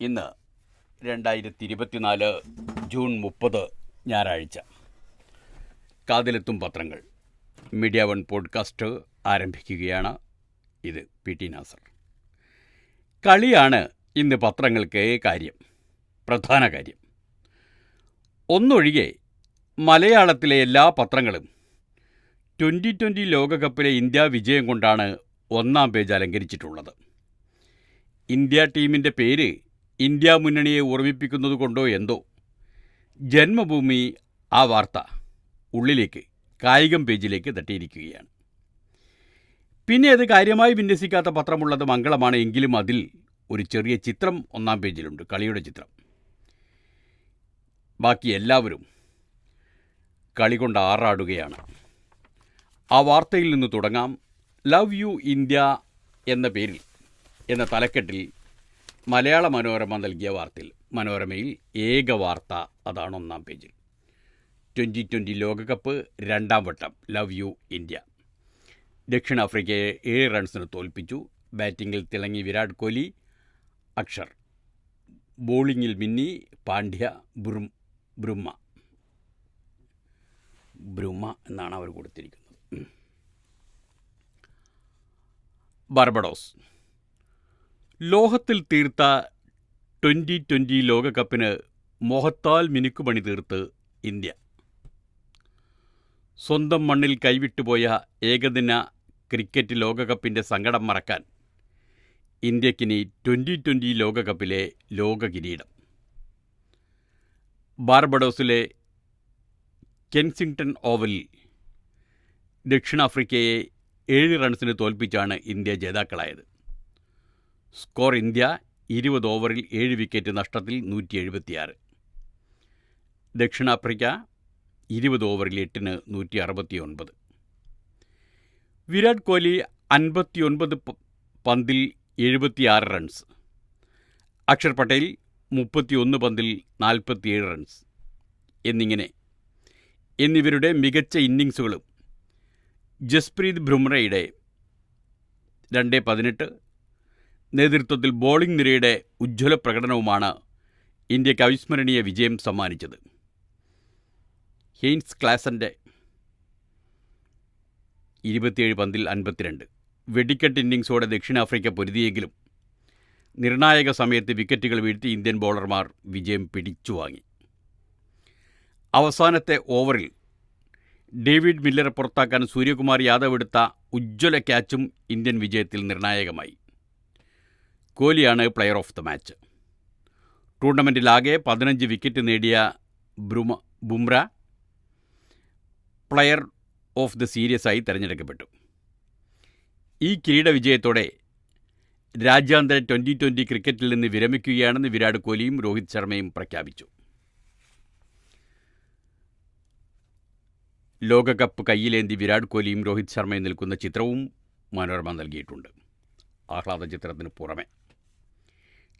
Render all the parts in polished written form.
ഇന്ന് 2024 ജൂൺ 30 ഞായറാഴ്ച. കാതിലെത്തും പത്രങ്ങൾ മീഡിയ വൺ പോഡ്കാസ്റ്റ് ആരംഭിക്കുകയാണ്. ഇത് PT നാസർ. കളിയാണ് ഇന്ന് പത്രങ്ങൾക്ക് പ്രധാന കാര്യം. ഒന്നൊഴികെ മലയാളത്തിലെ എല്ലാ പത്രങ്ങളും 2020 ലോകകപ്പിലെ ഇന്ത്യ വിജയം കൊണ്ടാണ് ഒന്നാം പേജ് അലങ്കരിച്ചിട്ടുള്ളത്. ഇന്ത്യ ടീമിൻ്റെ പേര് ഇന്ത്യ മുന്നണിയെ ഓർമ്മിപ്പിക്കുന്നത് കൊണ്ടോ എന്തോ ജന്മഭൂമി ആ വാർത്ത ഉള്ളിലേക്ക് കായികം പേജിലേക്ക് തട്ടിയിരിക്കുകയാണ്. പിന്നെ അത് കാര്യമായി വിന്യസിക്കാത്ത പത്രമുള്ളത് മംഗളമാണ്. എങ്കിലും അതിൽ ഒരു ചെറിയ ചിത്രം ഒന്നാം പേജിലുണ്ട്, കളിയുടെ ചിത്രം. ബാക്കി എല്ലാവരും കളി കൊണ്ട് ആറാടുകയാണ്. ആ വാർത്തയിൽ നിന്ന് തുടങ്ങാം. ലവ് യു ഇന്ത്യ എന്ന തലക്കെട്ടിൽ മലയാള മനോരമ നൽകിയ വാർത്തയിൽ, മനോരമയിൽ ഏക വാർത്ത അതാണ് ഒന്നാം പേജിൽ. 2020 ലോകകപ്പ് രണ്ടാം വട്ടം ലവ് യു ഇന്ത്യ. ദക്ഷിണാഫ്രിക്കയെ 7 റൺസിന് തോൽപ്പിച്ചു. ബാറ്റിങ്ങിൽ തിളങ്ങി വിരാട് കോഹ്ലി, അക്ഷർ. ബോളിങ്ങിൽ മിന്നി പാണ്ഡ്യ, ബ്രുമ എന്നാണ് അവർ കൊടുത്തിരിക്കുന്നത്. ബാർബഡോസ് ലോഹത്തിൽ തീർത്ത 2020 ലോകകപ്പിന് മോഹത്താൽ മിനുക്കുപണി തീർത്ത് ഇന്ത്യ. സ്വന്തം മണ്ണിൽ കൈവിട്ടുപോയ ഏകദിന ക്രിക്കറ്റ് ലോകകപ്പിൻ്റെ സങ്കടം മറക്കാൻ ഇന്ത്യക്കിനി 2020 ലോകകപ്പിലെ ലോക കിരീടം. ബാർബഡോസിലെ കെൻസിങ്ടൺ ഓവലിൽ ദക്ഷിണാഫ്രിക്കയെ 7 റൺസിന് തോൽപ്പിച്ചാണ് ഇന്ത്യ ജേതാക്കളായത്. സ്കോർ: ഇന്ത്യ 20 ഓവറിൽ 7 വിക്കറ്റ് നഷ്ടത്തിൽ 176. ദക്ഷിണാഫ്രിക്ക 20 ഓവറിൽ 8-ന് 169. വിരാട് കോഹ്ലി 59 പന്തിൽ 76 റൺസ്. അക്ഷർ പട്ടേൽ 31 പന്തിൽ 47 റൺസ് എന്നിവരുടെ മികച്ച ഇന്നിങ്സുകളും ജസ്പ്രീത് ബുംറയുടെ 2-18 നേതൃത്വത്തിൽ ബോളിംഗ് നിരയുടെ ഉജ്ജ്വല പ്രകടനവുമാണ് ഇന്ത്യക്ക് അവിസ്മരണീയ വിജയം സമ്മാനിച്ചത്. ഹെയ്ൻസ് ക്ലാസൻ്റെ 27 പന്തിൽ 52 വെടിക്കെട്ട് ഇന്നിങ്സോടെ ദക്ഷിണാഫ്രിക്ക പൊരുതിയെങ്കിലും നിർണായക സമയത്ത് വിക്കറ്റുകൾ വീഴ്ത്തി ഇന്ത്യൻ ബോളർമാർ വിജയം പിടിച്ചുവാങ്ങി. അവസാനത്തെ ഓവറിൽ ഡേവിഡ് മില്ലറെ പുറത്താക്കാൻ സൂര്യകുമാർ യാദവ് എടുത്ത ഉജ്ജ്വല ക്യാച്ചും ഇന്ത്യൻ വിജയത്തിൽ നിർണായകമായി. കോഹ്ലിയാണ് പ്ലെയർ ഓഫ് ദ മാച്ച്. ടൂർണമെൻറ്റിലാകെ 15 വിക്കറ്റ് നേടിയ ബുംറ പ്ലെയർ ഓഫ് ദ സീരീസായി തിരഞ്ഞെടുക്കപ്പെട്ടു. ഈ കിരീട വിജയത്തോടെ രാജ്യാന്തര 2020 ക്രിക്കറ്റിൽ നിന്ന് വിരമിക്കുകയാണെന്ന് വിരാട് കോഹ്ലിയും രോഹിത് ശർമ്മയും പ്രഖ്യാപിച്ചു. ലോകകപ്പ് കയ്യിലേന്തി വിരാട് കോഹ്ലിയും രോഹിത് ശർമ്മയും നിൽക്കുന്ന ചിത്രവും മനോരമ നൽകിയിട്ടുണ്ട്.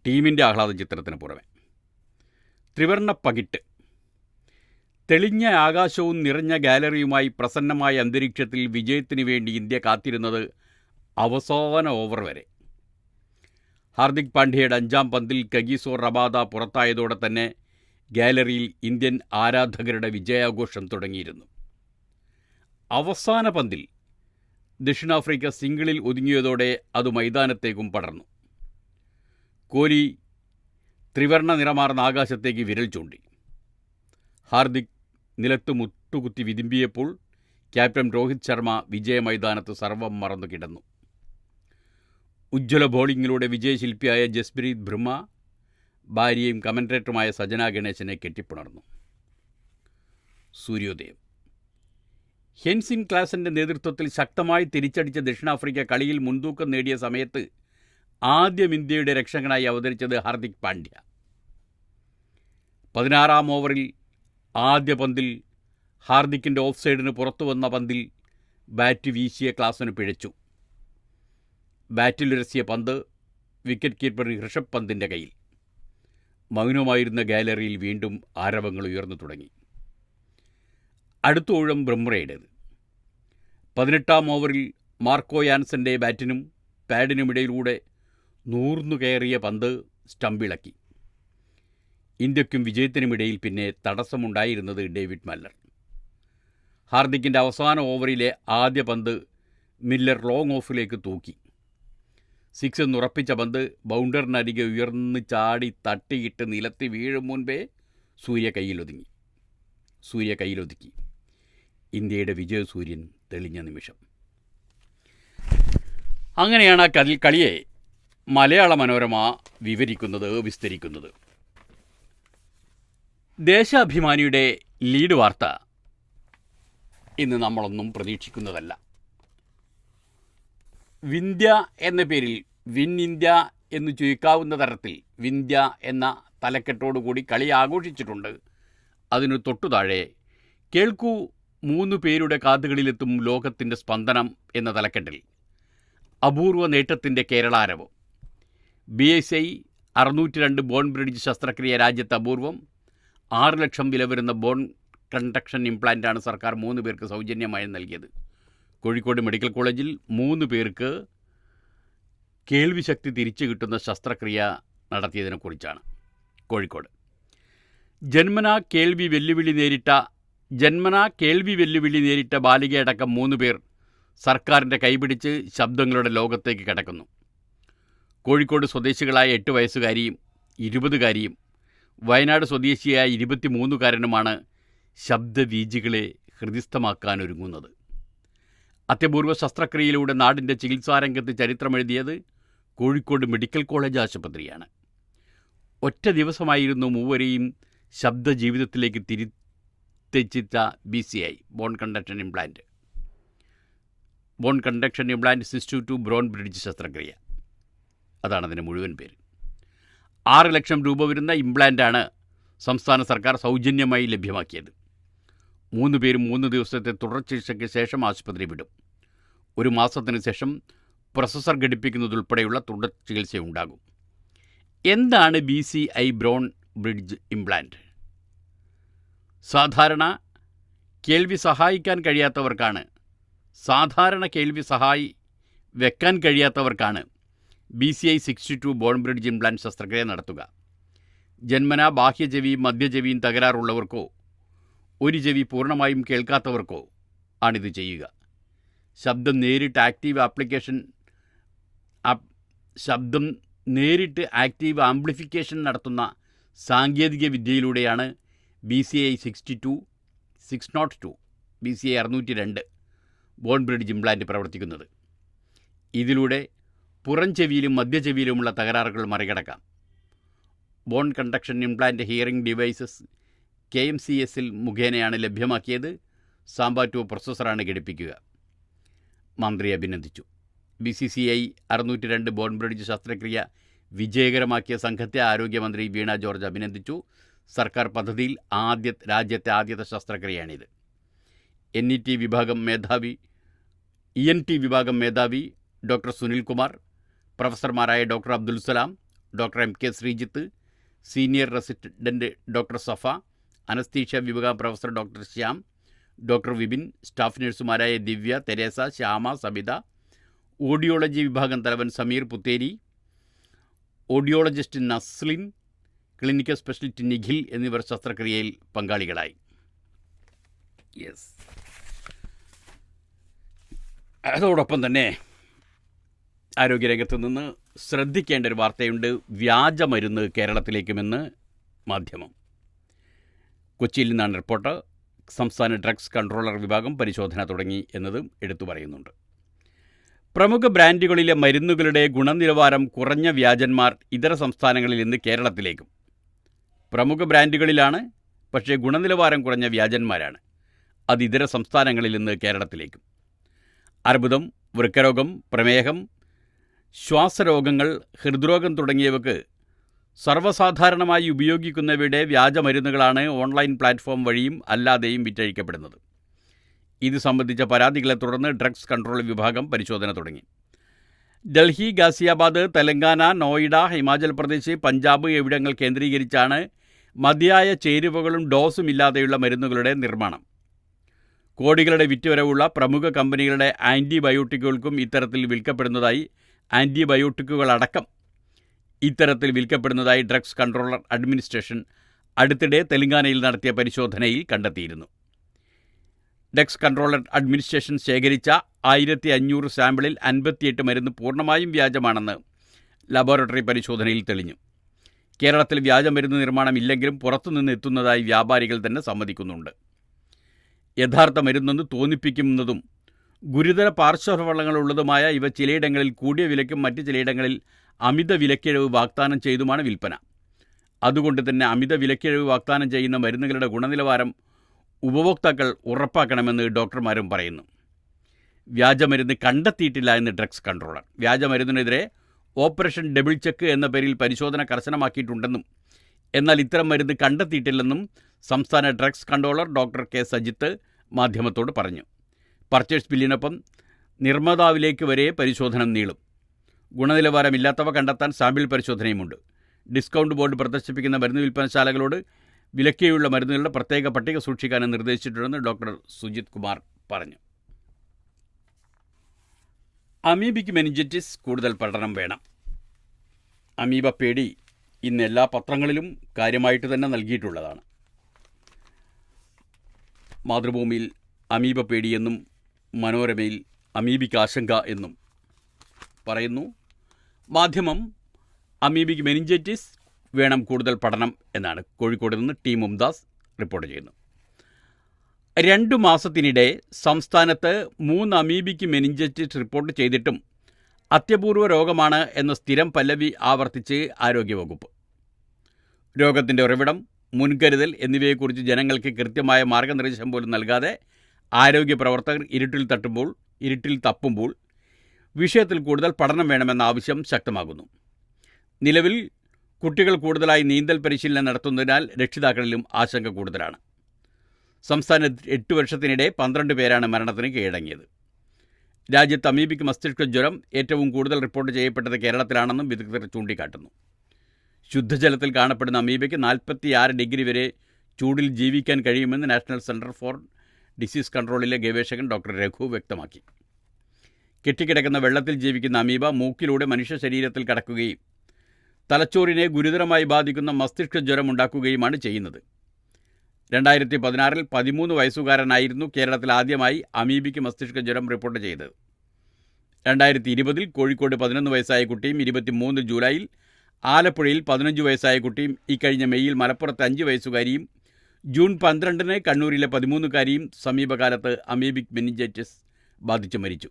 ടീമിൻ്റെ ആഹ്ലാദ ചിത്രത്തിന് പുറമെ ത്രിവർണ്ണ പകിട്ട്. തെളിഞ്ഞ ആകാശവും നിറഞ്ഞ ഗാലറിയുമായി പ്രസന്നമായ അന്തരീക്ഷത്തിൽ വിജയത്തിന് വേണ്ടി ഇന്ത്യ കാത്തിരുന്നത് അവസാന ഓവർ വരെ. ഹാർദിക് പാണ്ഡ്യയുടെ 5-ാം പന്തിൽ കഗീസോ റബാദ പുറത്തായതോടെ തന്നെ ഗാലറിയിൽ ഇന്ത്യൻ ആരാധകരുടെ വിജയാഘോഷം തുടങ്ങിയിരുന്നു. അവസാന പന്തിൽ ദക്ഷിണാഫ്രിക്ക സിംഗിളിൽ ഒതുങ്ങിയതോടെ അത് മൈതാനത്തേക്കും പടർന്നു. കോഹ്ലി ത്രിവർണ്ണ നിറമാർന്ന ആകാശത്തേക്ക് വിരൽ ചൂണ്ടി. ഹാർദിക് നിലത്ത് മുട്ടുകുത്തി വിതുമ്പിയപ്പോൾ ക്യാപ്റ്റൻ രോഹിത് ശർമ്മ വിജയ മൈതാനത്ത് സർവ്വം മറന്നു കിടന്നു. ഉജ്ജ്വല ബോളിങ്ങിലൂടെ വിജയശില്പിയായ ജസ്പ്രീത് ബുംറ ഭാര്യയും കമൻറ്റേറ്ററുമായ സജന ഗണേശനെ കെട്ടിപ്പുണർന്നു. സൂര്യോദയം. ഹെയ്ൻസ് ക്ലാസൻ്റെ നേതൃത്വത്തിൽ ശക്തമായി തിരിച്ചടിച്ച ദക്ഷിണാഫ്രിക്ക കളിയിൽ മുൻതൂക്കം നേടിയ സമയത്ത് ആദ്യം ഇന്ത്യയുടെ രക്ഷകനായി അവതരിച്ചത് ഹാർദിക് പാണ്ഡ്യ. 16-ാം ഓവറിൽ ആദ്യ പന്തിൽ ഹാർദിക്കിൻ്റെ ഓഫ് സൈഡിന് പുറത്തു വന്ന പന്തിൽ ബാറ്റ് വീശിയ ക്ലാസന് പിഴച്ചു. ബാറ്റിലുരസിയ പന്ത് വിക്കറ്റ് കീപ്പർ ഋഷഭ് പന്തിൻ്റെ കയ്യിൽ. മൗനമായിരുന്ന ഗാലറിയിൽ വീണ്ടും ആരവങ്ങൾ ഉയർന്നു തുടങ്ങി. അടുത്ത ഊഴം ബുംറയുടേത്. 18-ാം ഓവറിൽ മാർക്കോ യാൻസൻ്റെ ബാറ്റിനും പാഡിനുമിടയിലൂടെ നൂർന്നു കയറിയ പന്ത് സ്റ്റമ്പിളക്കി. ഇന്ത്യക്കും വിജയത്തിനുമിടയിൽ പിന്നെ തടസ്സമുണ്ടായിരുന്നത് ഡേവിഡ് മല്ലർ. ഹാർദിക്കിൻ്റെ അവസാന ഓവറിലെ ആദ്യ പന്ത് മില്ലർ ലോങ് ഓഫിലേക്ക് തൂക്കി. 6 എന്നുറപ്പിച്ച പന്ത് ബൗണ്ടറിനരികെ ഉയർന്ന് ചാടി തട്ടിയിട്ട് നിലത്ത് വീഴും മുൻപേ സൂര്യ കയ്യിലൊതുക്കി. ഇന്ത്യയുടെ വിജയസൂര്യൻ തെളിഞ്ഞ നിമിഷം. അങ്ങനെയാണ് ആ കളിയെ മലയാള മനോരമ വിസ്തരിക്കുന്നത്. ദേശാഭിമാനിയുടെ ലീഡ് വാർത്ത ഇന്ന് നമ്മളൊന്നും പ്രതീക്ഷിക്കുന്നതല്ല. വിന്ധ്യ എന്ന പേരിൽ വിൻ ഇന്ത്യ എന്ന് ചുരുക്കാവുന്ന തരത്തിൽ വിന്ധ്യ എന്ന തലക്കെട്ടോടുകൂടി കളി ആഘോഷിച്ചിട്ടുണ്ട്. അതിനു തൊട്ടുതാഴെ കേൾക്കൂ 3 പേരുടെ കാതുകളിലെത്തും ലോകത്തിൻ്റെ സ്പന്ദനം എന്ന തലക്കെട്ടിൽ അപൂർവ നേട്ടത്തിൻ്റെ കേരളാരവം. BSI 602 ബോൺ ബ്രിഡ്ജ് ശസ്ത്രക്രിയ രാജ്യത്ത് അപൂർവം. 6 ലക്ഷം വില വരുന്ന ബോൺ കണ്ടക്ഷൻ ഇംപ്ലാന്റാണ് സർക്കാർ 3 പേർക്ക് സൗജന്യമായി നൽകിയത്. കോഴിക്കോട് മെഡിക്കൽ കോളേജിൽ 3 പേർക്ക് കേൾവിശക്തി തിരിച്ചു കിട്ടുന്ന ശസ്ത്രക്രിയ നടത്തിയതിനെക്കുറിച്ചാണ്. കോഴിക്കോട് ജന്മനാ കേൾവി വെല്ലുവിളി നേരിട്ട ബാലികയടക്കം 3 പേർ സർക്കാരിൻ്റെ കൈപിടിച്ച് ശബ്ദങ്ങളുടെ ലോകത്തേക്ക് കടക്കുന്നു. കോഴിക്കോട് സ്വദേശികളായ 8 വയസ്സുകാരിയും 20കാരിയും വയനാട് സ്വദേശിയായ 23കാരനുമാണ് ശബ്ദവീജികളെ ഹൃദിസ്ഥമാക്കാനൊരുങ്ങുന്നത്. അത്യപൂർവ ശസ്ത്രക്രിയയിലൂടെ നാടിൻ്റെ ചികിത്സാരംഗത്ത് ചരിത്രമെഴുതിയത് കോഴിക്കോട് മെഡിക്കൽ കോളേജ് ആശുപത്രിയാണ്. ഒറ്റ ദിവസമായിരുന്നു 3 ശബ്ദജീവിതത്തിലേക്ക് തിരിച്ചെത്തിച്ച BCI bone conduction implant system to Bonebridge ശസ്ത്രക്രിയ. അതാണ് അതിൻ്റെ മുഴുവൻ പേര്. 6 ലക്ഷം രൂപ വരുന്ന ഇംപ്ലാന്റാണ് സംസ്ഥാന സർക്കാർ സൗജന്യമായി ലഭ്യമാക്കിയത്. 3 പേരും 3 ദിവസത്തെ തുടർചികിത്സയ്ക്ക് ശേഷം ആശുപത്രി വിടും. 1 മാസത്തിന് ശേഷം പ്രൊസസ്സർ ഘടിപ്പിക്കുന്നതുൾപ്പെടെയുള്ള തുടർ ചികിത്സയുണ്ടാകും. എന്താണ് BCI ബ്രോൺ ബ്രിഡ്ജ് ഇംപ്ലാന്റ്? സാധാരണ കേൾവി സഹായി വെക്കാൻ കഴിയാത്തവർക്കാണ് BCI 62 ബോൺ ബ്രിഡ്ജ് ഇംപ്ലാന്റ് ശസ്ത്രക്രിയ നടത്തുക. ജന്മനാ ബാഹ്യചെവിയും മധ്യചെവിയും തകരാറുള്ളവർക്കോ ഒരു ചെവി പൂർണ്ണമായും കേൾക്കാത്തവർക്കോ ആണിത് ചെയ്യുക. ശബ്ദം നേരിട്ട് ആക്റ്റീവ് ആംപ്ലിഫിക്കേഷൻ നടത്തുന്ന സാങ്കേതിക വിദ്യയിലൂടെയാണ് BCI 602 BCI 602 bone bridge implant പ്രവർത്തിക്കുന്നത്. ഇതിലൂടെ പുറം ചെവിയിലും മധ്യചെവിയിലുമുള്ള തകരാറുകൾ മറികടക്കാം. Bone conduction implant hearing devices KMCSൽ മുഖേനയാണ് ലഭ്യമാക്കിയത്. സാംബ 2 പ്രൊസസ്സറാണ് ഘടിപ്പിക്കുക. മന്ത്രി അഭിനന്ദിച്ചു. BCCI 602 ബോൺ ബ്രിഡ്ജ് ശസ്ത്രക്രിയ വിജയകരമാക്കിയ സംഘത്തെ ആരോഗ്യമന്ത്രി വീണ ജോർജ് അഭിനന്ദിച്ചു. സർക്കാർ പദ്ധതിയിൽ രാജ്യത്തെ ആദ്യത്തെ ശസ്ത്രക്രിയയാണിത്. ENT വിഭാഗം മേധാവി ഡോക്ടർ സുനിൽകുമാർ, പ്രൊഫസർമാരായ doctor Abdul Salam, doctor MK Sreejith, senior resident doctor Safa, anaesthesia വിഭാഗം professor doctor Shyam, doctor Vipin, staff നഴ്സുമാരായ ദിവ്യ, തെരേസ, ശ്യാമ, സബിത, ഓഡിയോളജി വിഭാഗം തലവൻ Sameer Putheri, audiologist Naslin, clinical specialist Nikhil എന്നിവർ ശസ്ത്രക്രിയയിൽ പങ്കാളികളായി. അതോടൊപ്പം തന്നെ ആരോഗ്യരംഗത്ത് നിന്ന് ശ്രദ്ധിക്കേണ്ട ഒരു വാർത്തയുണ്ട്. വ്യാജമരുന്ന് കേരളത്തിലേക്കുമെന്ന് മാധ്യമം. കൊച്ചിയിൽ നിന്നാണ് റിപ്പോർട്ട്. സംസ്ഥാന ഡ്രഗ്സ് കൺട്രോളർ വിഭാഗം പരിശോധന തുടങ്ങി എന്നതും എടുത്തു പറയുന്നുണ്ട്. പ്രമുഖ ബ്രാൻഡുകളിലെ മരുന്നുകളുടെ ഗുണനിലവാരം കുറഞ്ഞ വ്യാജന്മാർ ഇതര സംസ്ഥാനങ്ങളിൽ നിന്ന് കേരളത്തിലേക്കും. പ്രമുഖ ബ്രാൻഡുകളിലാണ്, പക്ഷേ ഗുണനിലവാരം കുറഞ്ഞ വ്യാജന്മാരാണ്. അത് ഇതര സംസ്ഥാനങ്ങളിൽ നിന്ന് കേരളത്തിലേക്കും. അർബുദം, വൃക്കരോഗം, പ്രമേഹം, ശ്വാസരോഗങ്ങൾ, ഹൃദ്രോഗം തുടങ്ങിയവക്ക് സർവ്വസാധാരണമായി ഉപയോഗിക്കുന്നവയുടെ വ്യാജമരുന്നുകളാണ് ഓൺലൈൻ പ്ലാറ്റ്ഫോം വഴിയും അല്ലാതെയും വിറ്റഴിക്കപ്പെടുന്നത്. ഇത് സംബന്ധിച്ച പരാതികളെ തുടർന്ന് ഡ്രഗ്സ് കൺട്രോൾ വിഭാഗം പരിശോധന തുടങ്ങി. ഡൽഹി, ഗാസിയാബാദ്, തെലങ്കാന, നോയിഡ, ഹിമാചൽ പ്രദേശ്, പഞ്ചാബ് എന്നിവിടങ്ങൾ കേന്ദ്രീകരിച്ചാണ് മതിയായ ചേരുവകളും ഡോസും ഇല്ലാതെയുള്ള മരുന്നുകളുടെ നിർമ്മാണം. കോടികളുടെ വിറ്റുവരവുള്ള പ്രമുഖ കമ്പനികളുടെ ആൻറ്റിബയോട്ടിക്കുകൾക്കും ഇത്തരത്തിൽ വിൽക്കപ്പെടുന്നതായി ഡ്രഗ്സ് കൺട്രോളർ അഡ്മിനിസ്ട്രേഷൻ അടുത്തിടെ തെലങ്കാനയിൽ നടത്തിയ പരിശോധനയിൽ കണ്ടെത്തിയിരുന്നു. ഡ്രഗ്സ് കൺട്രോളർ അഡ്മിനിസ്ട്രേഷൻ ശേഖരിച്ച 1500 സാമ്പിളിൽ 58 മരുന്ന് പൂർണ്ണമായും വ്യാജമാണെന്ന് ലബോറട്ടറി പരിശോധനയിൽ തെളിഞ്ഞു. കേരളത്തിൽ വ്യാജമരുന്ന് നിർമ്മാണം ഇല്ലെങ്കിലും പുറത്തുനിന്ന് എത്തുന്നതായി വ്യാപാരികൾ തന്നെ സമ്മതിക്കുന്നുണ്ട്. യഥാർത്ഥ മരുന്നെന്ന് തോന്നിപ്പിക്കുന്നതും ഗുരുതര പാർശ്വഫലങ്ങളുള്ളതുമായ ഇവ ചിലയിടങ്ങളിൽ കൂടിയ വിലയ്ക്കും മറ്റ് ചിലയിടങ്ങളിൽ അമിത വിലക്കിഴിവ് വാഗ്ദാനം ചെയ്തുമാണ് വിൽപ്പന. അതുകൊണ്ട് തന്നെ അമിത വിലക്കിഴിവ് വാഗ്ദാനം ചെയ്യുന്ന മരുന്നുകളുടെ ഗുണനിലവാരം ഉപഭോക്താക്കൾ ഉറപ്പാക്കണമെന്ന് ഡോക്ടർമാരും പറയുന്നു. വ്യാജമരുന്ന് കണ്ടെത്തിയിട്ടില്ല എന്ന് ഡ്രഗ്സ് കൺട്രോളർ. വ്യാജമരുന്നിനെതിരെ ഓപ്പറേഷൻ ഡബിൾ ചെക്ക് എന്ന പേരിൽ പരിശോധന കർശനമാക്കിയിട്ടുണ്ടെന്നും എന്നാൽ ഇത്തരം മരുന്ന് കണ്ടെത്തിയിട്ടില്ലെന്നും സംസ്ഥാന drugs controller doctor K Sajith മാധ്യമത്തോട് പറഞ്ഞു. പർച്ചേസ് ബില്ലിനൊപ്പം നിർമ്മാതാവിലേക്ക് വരെ പരിശോധന നീളും. ഗുണനിലവാരമില്ലാത്തവ കണ്ടെത്താൻ സാമ്പിൾ പരിശോധനയുമുണ്ട്. ഡിസ്കൗണ്ട് ബോർഡ് പ്രദർശിപ്പിക്കുന്ന മരുന്ന് വിൽപ്പനശാലകളോട് വിലക്കിയുള്ള മരുന്നുകളുടെ പ്രത്യേക പട്ടിക സൂക്ഷിക്കാനും നിർദ്ദേശിച്ചിട്ടുണ്ടെന്ന് ഡോക്ടർ സുജിത് കുമാർ പറഞ്ഞു. അമീബിക്ക് മെനിഞ്ചൈറ്റിസ് കൂടുതൽ പഠനം വേണം. അമീബ പേടി ഇന്ന് എല്ലാ പത്രങ്ങളിലും കാര്യമായിട്ട് തന്നെ നൽകിയിട്ടുള്ളതാണ്. മാതൃഭൂമിയിൽ അമീബ പേടിയെന്നും മനോരമയിൽ അമീബിക്ക് ആശങ്ക എന്നും പറയുന്നു. മാധ്യമം അമീബിക്ക് മെനിഞ്ചൈറ്റിസ് വേണം കൂടുതൽ പഠനം എന്നാണ്. കോഴിക്കോട് നിന്ന് ടി മുംതാസ് റിപ്പോർട്ട് ചെയ്യുന്നു. 2 മാസത്തിനിടെ സംസ്ഥാനത്ത് 3 അമീബിക്ക് മെനിഞ്ചൈറ്റിസ് റിപ്പോർട്ട് ചെയ്തിട്ടും അത്യപൂർവ രോഗമാണ് എന്ന സ്ഥിരം പല്ലവി ആവർത്തിച്ച് ആരോഗ്യവകുപ്പ്. രോഗത്തിൻ്റെ ഉറവിടം, മുൻകരുതൽ എന്നിവയെക്കുറിച്ച് ജനങ്ങൾക്ക് കൃത്യമായ മാർഗനിർദ്ദേശം പോലും നൽകാതെ ആരോഗ്യ പ്രവർത്തകർ ഇരുട്ടിൽ തപ്പുമ്പോൾ വിഷയത്തിൽ കൂടുതൽ പഠനം വേണമെന്ന ആവശ്യം ശക്തമാകുന്നു. നിലവിൽ കുട്ടികൾ കൂടുതലായി നീന്തൽ പരിശീലനം നടത്തുന്നതിനാൽ രക്ഷിതാക്കളിലും ആശങ്ക കൂടുതലാണ്. സംസ്ഥാനത്ത് 8 വർഷത്തിനിടെ 12 പേരാണ് മരണത്തിന് കീഴടങ്ങിയത്. രാജ്യത്ത് അമീബിക് മസ്തിഷ്ക ജ്വരം ഏറ്റവും കൂടുതൽ റിപ്പോർട്ട് ചെയ്യപ്പെട്ടത് കേരളത്തിലാണെന്നും വിദഗ്ധർ ചൂണ്ടിക്കാട്ടുന്നു. ശുദ്ധജലത്തിൽ കാണപ്പെടുന്ന അമീബയ്ക്ക് 46 ഡിഗ്രി വരെ ചൂടിൽ ജീവിക്കാൻ കഴിയുമെന്ന് നാഷണൽ സെൻറ്റർ ഫോർ ഡിസീസ് കൺട്രോളിലെ ഗവേഷകൻ ഡോക്ടർ രഘു വ്യക്തമാക്കി. കെട്ടിക്കിടക്കുന്ന വെള്ളത്തിൽ ജീവിക്കുന്ന അമീബ മൂക്കിലൂടെ മനുഷ്യ ശരീരത്തിൽ കടക്കുകയും തലച്ചോറിനെ ഗുരുതരമായി ബാധിക്കുന്ന മസ്തിഷ്ക ജ്വരം ഉണ്ടാക്കുകയുമാണ് ചെയ്യുന്നത്. 2016 13 വയസ്സുകാരനായിരുന്നു കേരളത്തിൽ ആദ്യമായി അമീബിക്ക് മസ്തിഷ്ക ജ്വരം റിപ്പോർട്ട് ചെയ്തത്. 2020 കോഴിക്കോട് 11 വയസ്സായ കുട്ടിയും 23 ജൂലൈയിൽ ആലപ്പുഴയിൽ 15 വയസ്സായ കുട്ടിയും ഇക്കഴിഞ്ഞ മെയ്യിൽ മലപ്പുറത്ത് 5 വയസ്സുകാരിയും ജൂൺ 12 കണ്ണൂരിലെ 13കാരിയും സമീപകാലത്ത് അമീബിക് മെനിഞ്ചൈറ്റിസ് ബാധിച്ച് മരിച്ചു.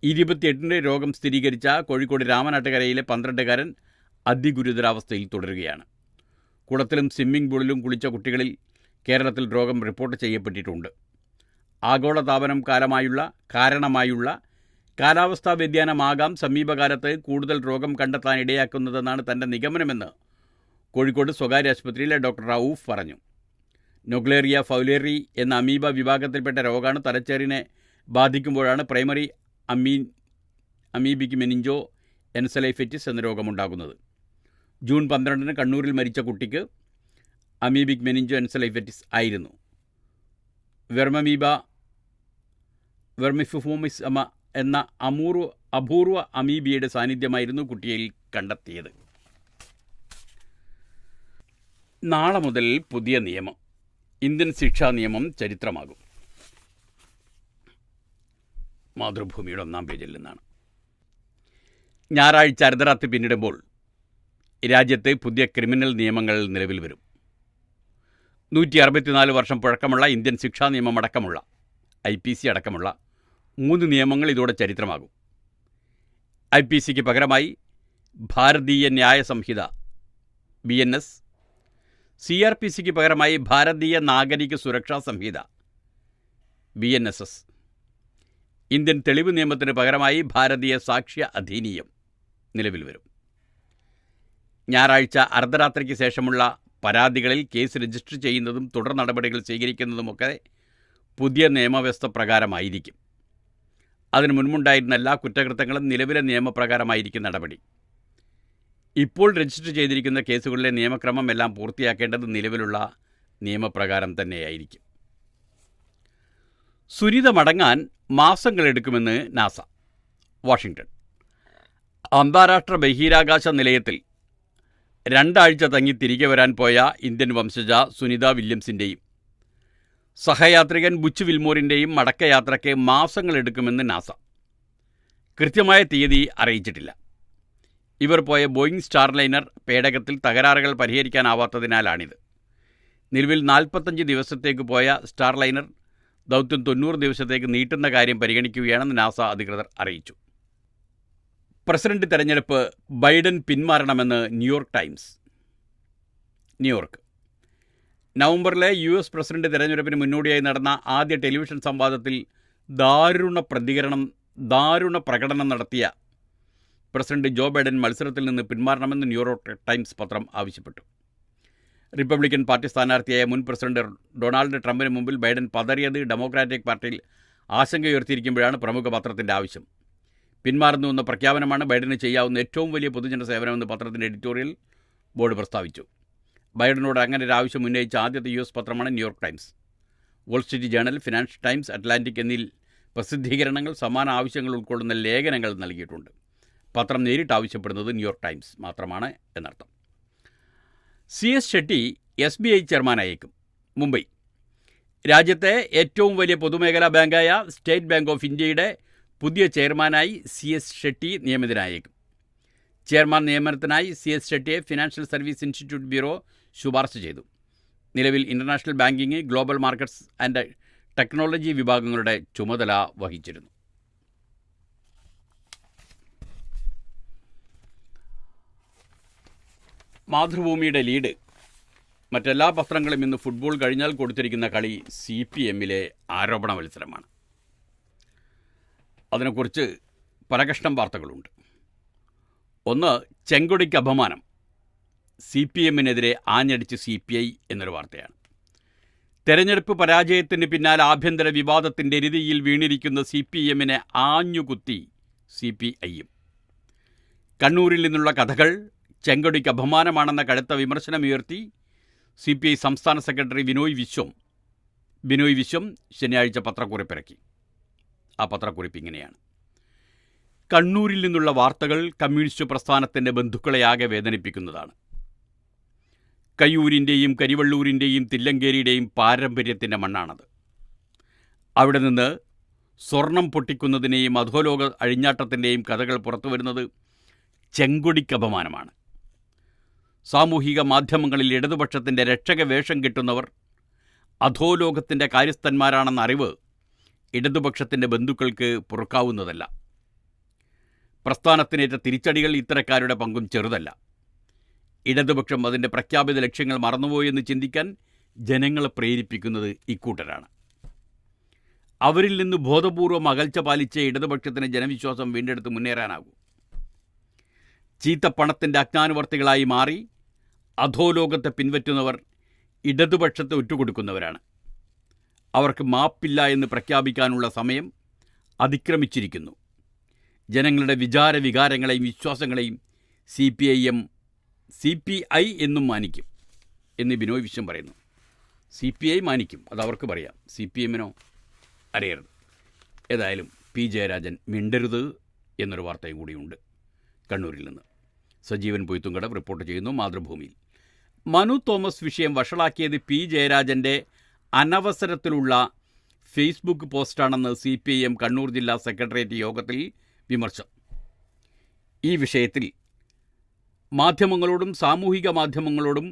28 രോഗം സ്ഥിരീകരിച്ച കോഴിക്കോട് രാമനാട്ടുകരയിലെ 12കാരൻ അതിഗുരുതരാവസ്ഥയിൽ തുടരുകയാണ്. കുളത്തിലും സ്വിമ്മിംഗ് പൂളിലും കുളിച്ച കുട്ടികളിൽ കേരളത്തിൽ രോഗം റിപ്പോർട്ട് ചെയ്യപ്പെട്ടിട്ടുണ്ട്. ആഗോളതാപനം കാരണമായുള്ള കാലാവസ്ഥാ വ്യതിയാനമാകാം സമീപകാലത്ത് കൂടുതൽ രോഗം കണ്ടെത്താൻ ഇടയാക്കുന്നതെന്നാണ് തൻ്റെ നിഗമനമെന്ന് കോഴിക്കോട് സ്വകാര്യ ആശുപത്രിയിലെ ഡോക്ടർ റൌഫ് പറഞ്ഞു. നൊഗ്ലേറിയ ഫൗലേറി എന്ന അമീബ വിഭാഗത്തിൽപ്പെട്ട രോഗമാണ് തലച്ചോറിനെ ബാധിക്കുമ്പോഴാണ് പ്രൈമറി അമീബിക് മെനിഞ്ചോ എൻസെഫലൈറ്റിസ് എന്ന രോഗമുണ്ടാകുന്നത്. ജൂൺ 12 കണ്ണൂരിൽ മരിച്ച കുട്ടിക്ക് അമീബിക് മെനിഞ്ചോ എൻസെഫലൈറ്റിസ് ആയിരുന്നു. വെർമിഫോമിസ് എന്ന അപൂർവ അമീബിയയുടെ സാന്നിധ്യമായിരുന്നു കുട്ടിയിൽ കണ്ടെത്തിയത്. നാളെ മുതൽ പുതിയ നിയമം. ഇന്ത്യൻ ശിക്ഷാ നിയമം ചരിത്രമാകും. മാതൃഭൂമിയുടെ 1-ാം പേജിൽ നിന്നാണ്. ഞായറാഴ്ച അർദ്ധരാത്രി പിന്നിടുമ്പോൾ രാജ്യത്ത് പുതിയ ക്രിമിനൽ നിയമങ്ങൾ നിലവിൽ വരും. 164 വർഷം പഴക്കമുള്ള ഇന്ത്യൻ ശിക്ഷാ നിയമം അടക്കമുള്ള IPC അടക്കമുള്ള 3 നിയമങ്ങൾ ഇതോടെ ചരിത്രമാകും. IPCക്ക് പകരമായി ഭാരതീയ ന്യായ സംഹിത BNS, CRPCക്ക് പകരമായി ഭാരതീയ നാഗരിക സുരക്ഷാ സംഹിത BNSS, ഇന്ത്യൻ തെളിവ് നിയമത്തിന് പകരമായി ഭാരതീയ സാക്ഷ്യ അധീനിയം നിലവിൽ വരും. ഞായറാഴ്ച അർദ്ധരാത്രിക്ക് ശേഷമുള്ള പരാതികളിൽ കേസ് രജിസ്റ്റർ ചെയ്യുന്നതും തുടർ നടപടികൾ സ്വീകരിക്കുന്നതുമൊക്കെ പുതിയ നിയമവ്യവസ്ഥ പ്രകാരമായിരിക്കും. അതിനു മുൻപുണ്ടായിരുന്ന എല്ലാ കുറ്റകൃത്യങ്ങളും നിലവിലെ നിയമപ്രകാരമായിരിക്കും നടപടി. ഇപ്പോൾ രജിസ്റ്റർ ചെയ്തിരിക്കുന്ന കേസുകളിലെ നിയമക്രമം എല്ലാം പൂർത്തിയാക്കേണ്ടത് നിലവിലുള്ള നിയമപ്രകാരം തന്നെയായിരിക്കും. സുനിത മടങ്ങാൻ മാസങ്ങളെടുക്കുമെന്ന് നാസ. വാഷിംഗ്ടൺ. അന്താരാഷ്ട്ര ബഹിരാകാശ നിലയത്തിൽ 2 ആഴ്ച തങ്ങി തിരികെ വരാൻ പോയ ഇന്ത്യൻ വംശജ സുനിത വില്യംസിൻ്റെയും സഹയാത്രികൻ ബുച്ച് വിൽമോറിൻ്റെയും മടക്കയാത്രയ്ക്ക് മാസങ്ങളെടുക്കുമെന്ന് നാസ. കൃത്യമായ തീയതി അറിയിച്ചിട്ടില്ല. ഇവർ പോയ ബോയിങ് സ്റ്റാർലൈനർ പേടകത്തിൽ തകരാറുകൾ പരിഹരിക്കാനാവാത്തതിനാലാണിത്. നിലവിൽ 45 ദിവസത്തേക്ക് പോയ സ്റ്റാർലൈനർ ദൗത്യം 90 ദിവസത്തേക്ക് നീട്ടുന്ന കാര്യം പരിഗണിക്കുകയാണെന്ന് നാസ അധികൃതർ അറിയിച്ചു. പ്രസിഡന്റ് തെരഞ്ഞെടുപ്പ് ബൈഡൻ പിന്മാറണമെന്ന് ന്യൂയോർക്ക് ടൈംസ്. ന്യൂയോർക്ക്. നവംബറിലെ US പ്രസിഡന്റ് തെരഞ്ഞെടുപ്പിന് മുന്നോടിയായി നടന്ന ആദ്യ ടെലിവിഷൻ സംവാദത്തിൽ ദാരുണ പ്രകടനം നടത്തിയ പ്രസിഡന്റ് ജോ ബൈഡൻ മത്സരത്തിൽ നിന്ന് പിന്മാറണമെന്ന് ന്യൂയോർക്ക് ടൈംസ് പത്രം ആവശ്യപ്പെട്ടു. റിപ്പബ്ലിക്കൻ പാർട്ടി സ്ഥാനാർത്ഥിയായ മുൻ പ്രസിഡന്റ് ഡൊണാൾഡ് ട്രംപിന് മുമ്പിൽ ബൈഡൻ പതറിയത് ഡെമോക്രാറ്റിക് പാർട്ടിയിൽ ആശങ്കയുയർത്തിയിരിക്കുമ്പോഴാണ് പ്രമുഖ പത്രത്തിൻ്റെ ആവശ്യം. പിന്മാറുന്നുവെന്ന പ്രഖ്യാപനമാണ് ബൈഡന് ചെയ്യാവുന്ന ഏറ്റവും വലിയ പൊതുജന സേവനമെന്ന് പത്രത്തിൻ്റെ എഡിറ്റോറിയൽ ബോർഡ് പ്രസ്താവിച്ചു. ബൈഡനോട് അങ്ങനെ ഒരു ആവശ്യം ഉന്നയിച്ച ആദ്യത്തെ US പത്രമാണ് New York times. Wall Street journal, financial times, Atlantic എന്നീ പ്രസിദ്ധീകരണങ്ങൾ സമാന ആവശ്യങ്ങൾ ഉൾക്കൊള്ളുന്ന ലേഖനങ്ങൾ നൽകിയിട്ടുണ്ട്. പത്രം നേരിട്ട് ആവശ്യപ്പെടുന്നത് ന്യൂയോർക്ക് ടൈംസ് മാത്രമാണ് എന്നർത്ഥം. CS Shetty SBI ചെയർമാനായേക്കും. മുംബൈ. രാജ്യത്തെ ഏറ്റവും വലിയ പൊതുമേഖലാ ബാങ്കായ സ്റ്റേറ്റ് ബാങ്ക് ഓഫ് ഇന്ത്യയുടെ പുതിയ ചെയർമാനായി CS ഷെട്ടി നിയമിതനായേക്കും. ചെയർമാൻ നിയമനത്തിനായി CS ഷെട്ടിയെ ഫിനാൻഷ്യൽ സർവീസ് ഇൻസ്റ്റിറ്റ്യൂട്ട് ബ്യൂറോ ശുപാർശ ചെയ്തു. നിലവിൽ international banking, global markets and technology വിഭാഗങ്ങളുടെ ചുമതല വഹിച്ചിരുന്നു. മാതൃഭൂമിയുടെ ലീഡ്. മറ്റെല്ലാ പത്രങ്ങളും ഇന്ന് ഫുട്ബോൾ കഴിഞ്ഞാൽ കൊടുത്തിരിക്കുന്ന കളി CPMലെ ആരോപണ മത്സരമാണ്. അതിനെക്കുറിച്ച് പല കഷ്ണം വാർത്തകളുണ്ട്. ഒന്ന്, ചെങ്കൊടിക്ക് അപമാനം, CPMനെതിരെ ആഞ്ഞടിച്ച് CPI എന്നൊരു വാർത്തയാണ്. തെരഞ്ഞെടുപ്പ് പരാജയത്തിന് പിന്നാലെ ആഭ്യന്തര വിവാദത്തിൻ്റെ എരുതിയിൽ വീണിരിക്കുന്ന CPMനെ ആഞ്ഞുകുത്തി CPIയും. കണ്ണൂരിൽ നിന്നുള്ള കഥകൾ ചെങ്കൊടിക്ക് അപമാനമാണെന്ന കടുത്ത വിമർശനമുയർത്തി CPI സംസ്ഥാന സെക്രട്ടറി ബിനോയ് വിശ്വം ശനിയാഴ്ച പത്രക്കുറിപ്പിറക്കി. ആ പത്രക്കുറിപ്പ് ഇങ്ങനെയാണ്: കണ്ണൂരിൽ നിന്നുള്ള വാർത്തകൾ കമ്മ്യൂണിസ്റ്റ് പ്രസ്ഥാനത്തിൻ്റെ ബന്ധുക്കളെയാകെ വേദനിപ്പിക്കുന്നതാണ്. കയ്യൂരിൻ്റെയും കരിവള്ളൂരിൻ്റെയും തില്ലങ്കേരിയുടെയും പാരമ്പര്യത്തിൻ്റെ മണ്ണാണത്. അവിടെ നിന്ന് സ്വർണം പൊട്ടിക്കുന്നതിനെയും അധോലോക അഴിഞ്ഞാട്ടത്തിൻ്റെയും കഥകൾ പുറത്തു വരുന്നത് ചെങ്കൊടിക്ക് അപമാനമാണ്. സാമൂഹിക മാധ്യമങ്ങളിൽ ഇടതുപക്ഷത്തിൻ്റെ രക്ഷക വേഷം കിട്ടുന്നവർ അധോലോകത്തിൻ്റെ കാര്യസ്ഥന്മാരാണെന്ന അറിവ് ഇടതുപക്ഷത്തിൻ്റെ ബന്ധുക്കൾക്ക് പൊറുക്കാവുന്നതല്ല. പ്രസ്ഥാനത്തിനേറ്റ തിരിച്ചടികൾ ഇത്തരക്കാരുടെ പങ്കും ചെറുതല്ല. ഇടതുപക്ഷം അതിൻ്റെ പ്രഖ്യാപിത ലക്ഷ്യങ്ങൾ മറന്നുപോയെന്ന് ചിന്തിക്കാൻ ജനങ്ങളെ പ്രേരിപ്പിക്കുന്നത് ഇക്കൂട്ടരാണ്. അവരിൽ നിന്ന് ബോധപൂർവം അകൽച്ച പാലിച്ച് ഇടതുപക്ഷത്തിന് ജനവിശ്വാസം വീണ്ടെടുത്ത് മുന്നേറാനാകൂ. ചീത്തപ്പണത്തിൻ്റെ അജ്ഞാനുവർത്തികളായി മാറി അധോലോകത്തെ പിൻവറ്റുന്നവർ ഇടതുപക്ഷത്തെ ഒറ്റുകൊടുക്കുന്നവരാണ്. അവർക്ക് മാപ്പില്ല എന്ന് പ്രഖ്യാപിക്കാനുള്ള സമയം അതിക്രമിച്ചിരിക്കുന്നു. ജനങ്ങളുടെ വികാരങ്ങളെയും വിശ്വാസങ്ങളെയും CPI എന്നും മാനിക്കും എന്ന് ബിനോയ് വിശ്വം പറയുന്നു. CPI മാനിക്കും, അതവർക്ക് പറയാം, CPMനോ അറിയരുത്. ഏതായാലും P ജയരാജൻ മിണ്ടരുത് എന്നൊരു വാർത്തയും കൂടിയുണ്ട് കണ്ണൂരിൽ നിന്ന്. സജീവൻ പൊയ്ത്തുംകട റിപ്പോർട്ട് ചെയ്യുന്നു മാതൃഭൂമിയിൽ. മനു തോമസ് വിഷയം വഷളാക്കിയത് P ജയരാജൻ്റെ അനവസരത്തിലുള്ള ഫേസ്ബുക്ക് പോസ്റ്റാണെന്ന് CPIM കണ്ണൂർ ജില്ലാ സെക്രട്ടേറിയറ്റ് യോഗത്തിൽ വിമർശനം. ഈ വിഷയത്തിൽ മാധ്യമങ്ങളോടും സാമൂഹിക മാധ്യമങ്ങളോടും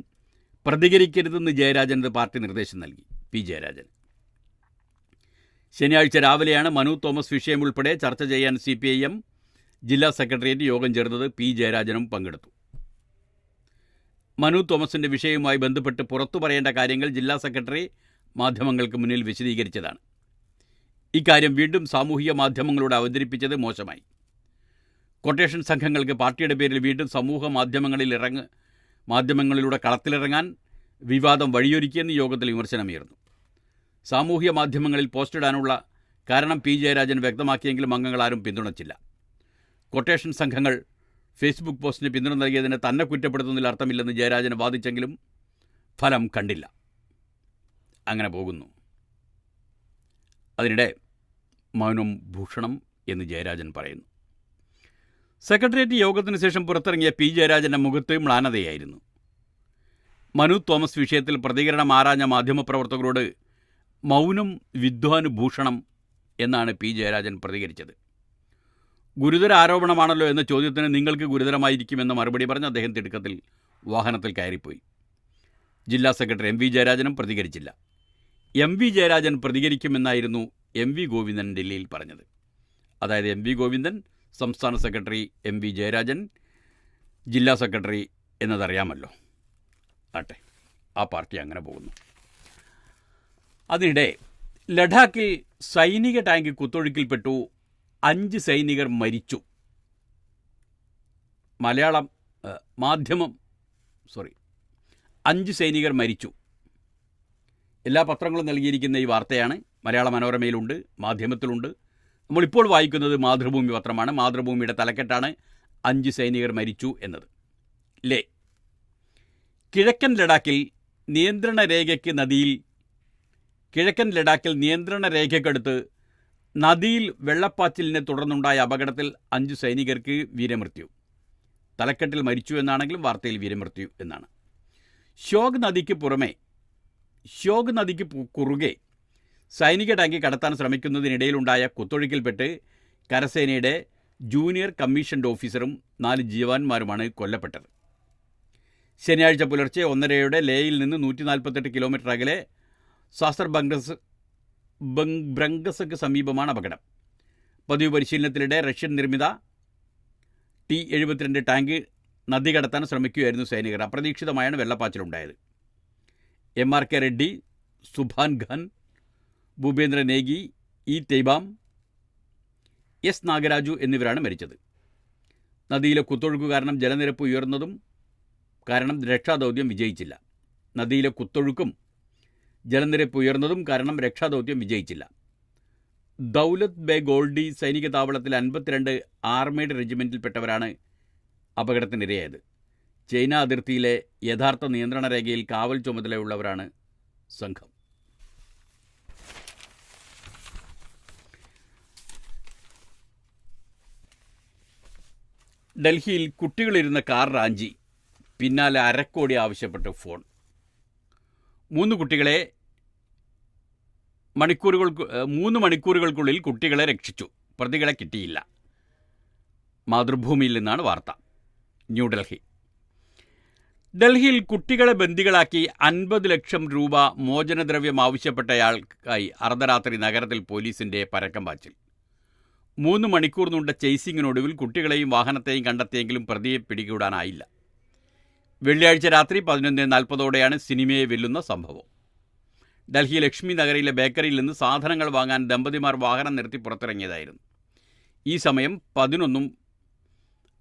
പ്രതികരിക്കരുതെന്ന് ജയരാജന് പാർട്ടി നിർദ്ദേശം നൽകി. P ജയരാജൻ ശനിയാഴ്ച രാവിലെയാണ് മനു തോമസ് വിഷയം ഉൾപ്പെടെ ചർച്ച ചെയ്യാൻ CPIM ജില്ലാ സെക്രട്ടേറിയറ്റ് യോഗം ചേർന്നത്. P ജയരാജനും പങ്കെടുത്തു. മനു തോമസിൻ്റെ വിഷയവുമായി ബന്ധപ്പെട്ട് പുറത്തു പറയേണ്ട കാര്യങ്ങൾ ജില്ലാ സെക്രട്ടറി മാധ്യമങ്ങൾക്ക് മുന്നിൽ വിശദീകരിച്ചതാണ്. ഇക്കാര്യം വീണ്ടും സാമൂഹിക മാധ്യമങ്ങളോട് അവതരിപ്പിച്ചത് മോശമായി. കൊട്ടേഷൻ സംഘങ്ങൾക്ക് പാർട്ടിയുടെ പേരിൽ വീണ്ടും സമൂഹ മാധ്യമങ്ങളിലൂടെ കളത്തിലിറങ്ങാൻ വിവാദം വഴിയൊരുക്കിയെന്ന് യോഗത്തിൽ വിമർശനമുയർന്നു. സാമൂഹിക മാധ്യമങ്ങളിൽ പോസ്റ്റിടാനുള്ള കാരണം P ജയരാജൻ വ്യക്തമാക്കിയെങ്കിലും അംഗങ്ങളാരും പിന്തുണച്ചില്ല. കൊട്ടേഷൻ സംഘങ്ങൾ ഫേസ്ബുക്ക് പോസ്റ്റിന് പിന്തുണ നൽകിയതിന് തന്നെ കുറ്റപ്പെടുത്തുന്നതിൽ അർത്ഥമില്ലെന്ന് ജയരാജൻ വാദിച്ചെങ്കിലും ഫലം കണ്ടില്ല. അങ്ങനെ പോകുന്നു. അതിനിടെ മൗനം ഭൂഷണം എന്ന് ജയരാജൻ പറയുന്നു. സെക്രട്ടേറിയറ്റ് യോഗത്തിന് ശേഷം പുറത്തിറങ്ങിയ P ജയരാജൻ്റെ മുഖത്ത് മ്ലാനതയായിരുന്നു. മനു തോമസ് വിഷയത്തിൽ പ്രതികരണം ആരാഞ്ഞ മാധ്യമപ്രവർത്തകരോട് മൗനം വിദ്വാനുഭൂഷണം എന്നാണ് പി ജയരാജൻ പ്രതികരിച്ചത്. ഗുരുതര ആരോപണമാണല്ലോ എന്ന ചോദ്യത്തിന് നിങ്ങൾക്ക് ഗുരുതരമായിരിക്കുമെന്ന മറുപടി പറഞ്ഞ് അദ്ദേഹം തിടുക്കത്തിൽ വാഹനത്തിൽ കയറിപ്പോയി. ജില്ലാ സെക്രട്ടറി എം വി ജയരാജനും പ്രതികരിച്ചില്ല. എം വി ജയരാജൻ പ്രതികരിക്കുമെന്നായിരുന്നു എം വി ഗോവിന്ദൻ ഡൽഹിയിൽ പറഞ്ഞത്. അതായത് എം വി ഗോവിന്ദൻ സംസ്ഥാന സെക്രട്ടറി, എം വി ജയരാജൻ ജില്ലാ സെക്രട്ടറി എന്നതറിയാമല്ലോ. ആട്ടെ, ആ പാർട്ടി അങ്ങനെ പോകുന്നു. അതിനിടെ ലഡാക്കിൽ സൈനിക ടാങ്ക് കുത്തൊഴുക്കിൽപ്പെട്ടു, 5 സൈനികർ മരിച്ചു. അഞ്ച് സൈനികർ മരിച്ചു. എല്ലാ പത്രങ്ങളും നൽകിയിരിക്കുന്ന ഈ വാർത്തയാണ്. മലയാള മനോരമയിലുണ്ട്, മാധ്യമത്തിലുണ്ട്. നമ്മളിപ്പോൾ വായിക്കുന്നത് മാതൃഭൂമി പത്രമാണ്. മാതൃഭൂമിയുടെ തലക്കെട്ടാണ് 5 സൈനികർ മരിച്ചു എന്നത്. കിഴക്കൻ ലഡാക്കിൽ നിയന്ത്രണ രേഖയ്ക്കടുത്ത് നദിയിൽ വെള്ളപ്പാച്ചിലിനെ തുടർന്നുണ്ടായ അപകടത്തിൽ 5 സൈനികർക്ക് വീരമൃത്യു. തലക്കെട്ടിൽ മരിച്ചു എന്നാണെങ്കിലും വാർത്തയിൽ വീരമൃത്യു എന്നാണ്. ഷ്യോക് നദിക്ക് കുറുകെ സൈനിക ടാങ്ക് കടത്താൻ ശ്രമിക്കുന്നതിനിടയിലുണ്ടായ കുത്തൊഴുക്കിൽപ്പെട്ട് കരസേനയുടെ ജൂനിയർ കമ്മീഷൻഡ് ഓഫീസറും 4 ജവാന്മാരുമാണ് കൊല്ലപ്പെട്ടത്. ശനിയാഴ്ച പുലർച്ചെ 1:30 ലേയിൽ നിന്ന് 148 കിലോമീറ്റർ അകലെ സാസർ ബ്രംഗസക്ക് സമീപമാണ് അപകടം. പതിവ് പരിശീലനത്തിനിടെ റഷ്യൻ നിർമ്മിത T-72 ടാങ്ക് നദി കടത്താൻ ശ്രമിക്കുകയായിരുന്നു സൈനികർ. അപ്രതീക്ഷിതമായാണ് വെള്ളപ്പാച്ചിലുണ്ടായത്. MRK Reddy, Subhan Khan, Bhupendra Negi, E Thaibam, S Nagaraju എന്നിവരാണ് മരിച്ചത്. നദിയിലെ കുത്തൊഴുക്ക് കാരണം ജലനിരപ്പ് ഉയർന്നതും കാരണം രക്ഷാദൗത്യം വിജയിച്ചില്ല. ദൗലത് ബേ ഗോൾഡി സൈനിക താവളത്തിൽ 52 ആർമേഡ് റെജിമെൻറ്റിൽപ്പെട്ടവരാണ് അപകടത്തിനിരയായത്. ചൈന അതിർത്തിയിലെ യഥാർത്ഥ നിയന്ത്രണ രേഖയിൽ കാവൽ ചുമതലയുള്ളവരാണ് സംഘം. ഡൽഹിയിൽ കുട്ടികളിരുന്ന കാർ റാഞ്ചി, പിന്നാലെ അരക്കോടി ആവശ്യപ്പെട്ട് ഫോൺ. 3 മണിക്കൂറുകൾക്കുള്ളിൽ കുട്ടികളെ രക്ഷിച്ചു. പ്രതികളെ കിട്ടിയില്ല. മാതൃഭൂമിയിൽ നിന്നാണ് വാർത്ത. ഡൽഹിയിൽ കുട്ടികളെ ബന്ദികളാക്കി 50 ലക്ഷം രൂപ മോചനദ്രവ്യം ആവശ്യപ്പെട്ടയാൾക്കായി അർദ്ധരാത്രി നഗരത്തിൽ പോലീസിൻ്റെ പരക്കം പാച്ചിൽ. 3 മണിക്കൂർ നീണ്ട ചേസിങ്ങിനൊടുവിൽ കുട്ടികളെയും വാഹനത്തെയും കണ്ടെത്തിയെങ്കിലും പ്രതിയെ പിടികൂടാനായില്ല. വെള്ളിയാഴ്ച രാത്രി 11:40 സിനിമയെ വെല്ലുന്ന സംഭവം. ഡൽഹി ലക്ഷ്മി നഗറിലെ ബേക്കറിയിൽ നിന്ന് സാധനങ്ങൾ വാങ്ങാൻ ദമ്പതിമാർ വാഹനം നിർത്തി പുറത്തിറങ്ങിയതായിരുന്നു. ഈ സമയം 11ഉം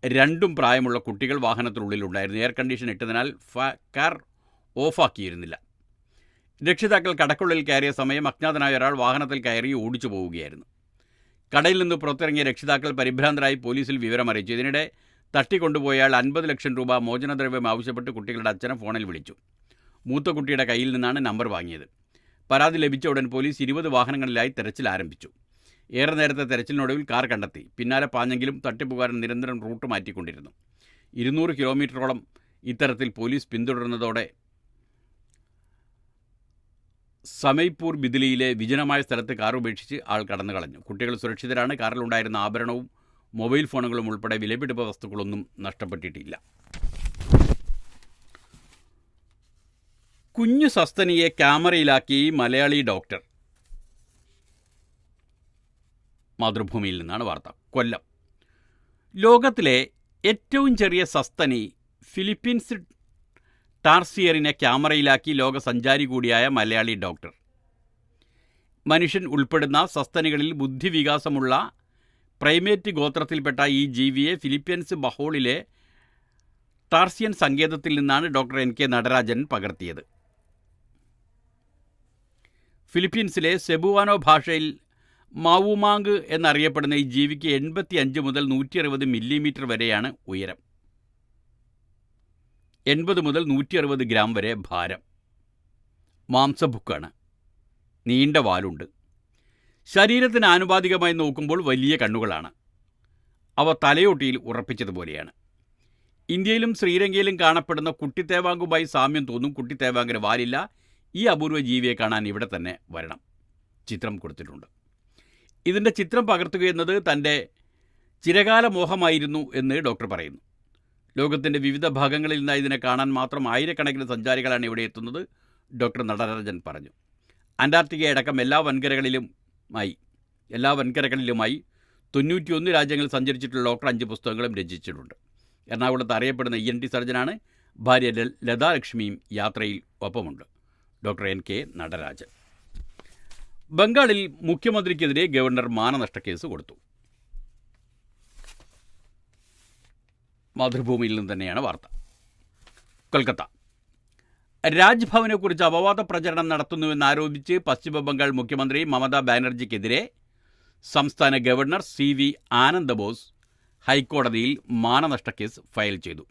2ഉം പ്രായമുള്ള കുട്ടികൾ വാഹനത്തിനുള്ളിലുണ്ടായിരുന്നു. എയർ കണ്ടീഷൻ ഇട്ടതിനാൽ കാർ ഓഫാക്കിയിരുന്നില്ല. രക്ഷിതാക്കൾ കടക്കുള്ളിൽ കയറിയ സമയം അജ്ഞാതനായ ഒരാൾ വാഹനത്തിൽ കയറി ഓടിച്ചു പോവുകയായിരുന്നു. കടയിൽ നിന്ന് പുറത്തിറങ്ങിയ രക്ഷിതാക്കൾ പരിഭ്രാന്തരായി പോലീസിൽ വിവരമറിയിച്ചു. ഇതിനിടെ തട്ടിക്കൊണ്ടുപോയയാൾ 50 ലക്ഷം രൂപ മോചനദ്രവ്യം ആവശ്യപ്പെട്ട് കുട്ടികളുടെ അച്ഛനെ ഫോണിൽ വിളിച്ചു. മൂത്ത കുട്ടിയുടെ കയ്യിൽ നിന്നാണ് നമ്പർ വാങ്ങിയത്. പരാതി ലഭിച്ച ഉടൻ പോലീസ് 20 വാഹനങ്ങളിലായി തെരച്ചിൽ ആരംഭിച്ചു. ഏറെ നേരത്തെ തെരച്ചിലിനൊടുവിൽ കാർ കണ്ടെത്തി. പിന്നാലെ പാഞ്ഞെങ്കിലും തട്ടിപ്പുകാരൻ നിരന്തരം റൂട്ട് മാറ്റിക്കൊണ്ടിരുന്നു. 200 കിലോമീറ്ററോളം ഇത്തരത്തിൽ പോലീസ് പിന്തുടർന്നതോടെ സമയ്പൂർ ബിദിലിയിലെ വിജനമായ സ്ഥലത്ത് കാർ ഉപേക്ഷിച്ച് ആൾ കടന്നു കളഞ്ഞു. കുട്ടികൾ സുരക്ഷിതരാണ്. കാറിലുണ്ടായിരുന്ന ആഭരണവും മൊബൈൽ ഫോണുകളും ഉൾപ്പെടെ വിലപിടിപ്പ വസ്തുക്കളൊന്നും നഷ്ടപ്പെട്ടിട്ടില്ല. കുഞ്ഞു സസ്തനിയെ ക്യാമറയിലാക്കി മലയാളി ഡോക്ടർ. മാതൃഭൂമിയിൽ നിന്നാണ് വാർത്ത. കൊല്ലം ലോകത്തിലെ ഏറ്റവും ചെറിയ സസ്തനി ഫിലിപ്പീൻസ് ടാർസിയറിനെ ക്യാമറയിലാക്കി ലോക സഞ്ചാരി കൂടിയായ മലയാളി ഡോക്ടർ. മനുഷ്യൻ ഉൾപ്പെടുന്ന സസ്തനികളിൽ ബുദ്ധിവികാസമുള്ള പ്രൈമേറ്റ് ഗോത്രത്തിൽപ്പെട്ട ഈ ജീവിയെ ഫിലിപ്പീൻസ് ബഹോളിലെ ടാർസിയൻ സങ്കേതത്തിൽ നിന്നാണ് ഡോക്ടർ NK നടരാജൻ പകർത്തിയത്. ഫിലിപ്പീൻസിലെ സെബുവാനോ ഭാഷയിൽ മാവുമാങ്ക് എന്നറിയപ്പെടുന്ന ഈ ജീവിക്ക് 85 മുതൽ 160 മില്ലിമീറ്റർ വരെയാണ് ഉയരം. 80 മുതൽ 160 ഗ്രാം വരെ ഭാരം. മാംസഭുക്കാണ്. നീണ്ട വാലുണ്ട്. ശരീരത്തിന് ആനുപാതികമായി നോക്കുമ്പോൾ വലിയ കണ്ണുകളാണ്. അവ തലയോട്ടിയിൽ ഉറപ്പിച്ചതുപോലെയാണ്. ഇന്ത്യയിലും ശ്രീലങ്കയിലും കാണപ്പെടുന്ന കുട്ടിത്തേവാങ്കുമായി സാമ്യം തോന്നും. കുട്ടിത്തേവാങ്കിന് വാലില്ല. ഈ അപൂർവ ജീവിയെ കാണാൻ ഇവിടെ തന്നെ വരണം. ചിത്രം കൊടുത്തിട്ടുണ്ട്. ഇതിൻ്റെ ചിത്രം പകർത്തുകയെന്നത് തൻ്റെ ചിരകാല മോഹമായിരുന്നു എന്ന് ഡോക്ടർ പറയുന്നു. ലോകത്തിൻ്റെ വിവിധ ഭാഗങ്ങളിൽ നിന്ന് ഇതിനെ കാണാൻ മാത്രം ആയിരക്കണക്കിന് സഞ്ചാരികളാണ് ഇവിടെ എത്തുന്നത്. ഡോക്ടർ നടരാജൻ പറഞ്ഞു. അന്റാർട്ടിക്കയടക്കം എല്ലാ വൻകരകളിലുമായി 91 രാജ്യങ്ങളിൽ സഞ്ചരിച്ചിട്ടുള്ള ഡോക്ടർ 5 പുസ്തകങ്ങളും രചിച്ചിട്ടുണ്ട്. എറണാകുളത്ത് അറിയപ്പെടുന്ന ENT സർജനാണ്. ഭാര്യ ലതാലക്ഷ്മിയും യാത്രയിൽ ഒപ്പമുണ്ട്. Doctor NK Natarajan. ബംഗാളിൽ മുഖ്യമന്ത്രിക്കെതിരെ ഗവർണർ മാനനഷ്ടക്കേസ് കൊടുത്തു. മാതൃഭൂമിയിൽ നിന്ന് തന്നെയാണ് വാർത്ത. കൊൽക്കത്ത. രാജ്ഭവനെക്കുറിച്ച് അപവാദ പ്രചരണം നടത്തുന്നുവെന്നാരോപിച്ച് പശ്ചിമബംഗാൾ മുഖ്യമന്ത്രി മമതാ ബാനർജിക്കെതിരെ സംസ്ഥാന ഗവർണർ CV ആനന്ദബോസ് ഹൈക്കോടതിയിൽ മാനനഷ്ടക്കേസ് ഫയൽ ചെയ്തു.